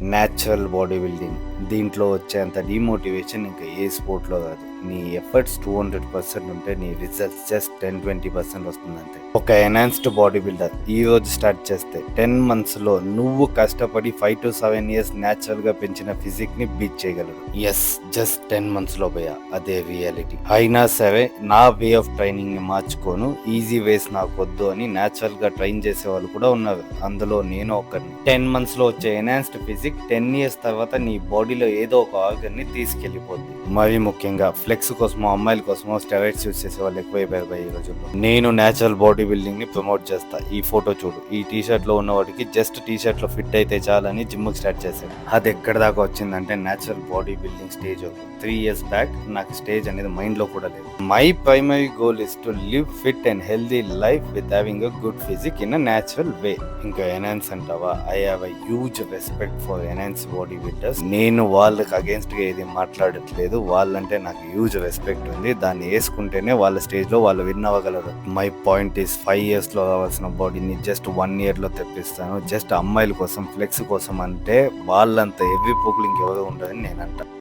Natural body building. దీంట్లో వచ్చేంత demotivation ఇంకా ఏ స్పోర్ట్‌లో రాదు. నీ ఎఫర్ట్స్ 200% ఉంటే నీ రిజల్ట్స్ జస్ట్ 10-20% వస్తుందంతే. ఒక ఎన్హాన్స్డ్ బాడీ బిల్డర్ ఈ రోజు స్టార్ట్ చేస్తే 10 మంత్స్‌లో నువ్వు కష్టపడి 5-7 ఇయర్స్ న్యాచురల్‌గా పెంచిన ఫిజిక్‌ని బీట్ చేయగలరు. జస్ట్ 10 మంత్స్‌లో భయ్యా. అదే రియాలిటీ. అయినా సరే నా వే ఆఫ్ ట్రైనింగ్‌ని మార్చుకోను. ఈజీ వేస్ నాకొద్దు అని న్యాచురల్‌గా ట్రైన్ చేసే వాళ్ళు కూడా ఉన్నారు. అందులో నేను ఒకరిని. 10 మంత్స్‌లో వచ్చే ఎన్హాన్స్డ్ ఫిజిక్ 10 ఇయర్స్ తర్వాత నీ బాడీలో ఏదో ఒక ఆర్గన్ని తీసుకెళ్లిపోద్ది. మరీ ముఖ్యంగా ఫ్లెక్స్ కోసమో అమ్మాయిల కోసమో స్టెరాయిడ్స్ యూస్ చేసే వాళ్ళు ఎక్కువైపోయారు ఈ రోజుల్లో. నేను న్యాచురల్ బాడీ బిల్డింగ్ ని ప్రమోట్ చేస్తా. ఈ ఫోటో చూడు. ఈ టీ షర్ట్ లో ఉన్నవాడికి జస్ట్ టీ షర్ట్ లో ఫిట్ అయితే చాలని జిమ్ స్టార్ట్ చేశాడు. అది ఎక్కడ దాకా వచ్చిందంటే natural body building stage 3 years back నాకు స్టేజ్ అనేది మైండ్ లో కూడా లేదు. My primary goal is to live fit and healthy life with having a good physique in a natural way. ఇంకా ఎన్హాన్స్ అంటావా? I have a huge respect for enhance body builders. నేను వాళ్ళకి against గా ఏది మాట్లాడట్లేదు. వాళ్ళంటే నాకు హ్యూజ్ రెస్పెక్ట్ ఉంది. దాన్ని వేసుకుంటేనే వాళ్ళ స్టేజ్ లో వాళ్ళు విన్ అవ్వగలరు. మై పాయింట్ ఈస్ 5 ఇయర్స్ లో కావాల్సిన బాడీని జస్ట్ 1 ఇయర్ లో తెప్పిస్తాను. జస్ట్ అమ్మాయిల కోసం ఫ్లెక్స్ కోసం అంటే వాళ్ళంత హెవీ పోకులు ఇంకెవరో ఉండదని నేను అంటా.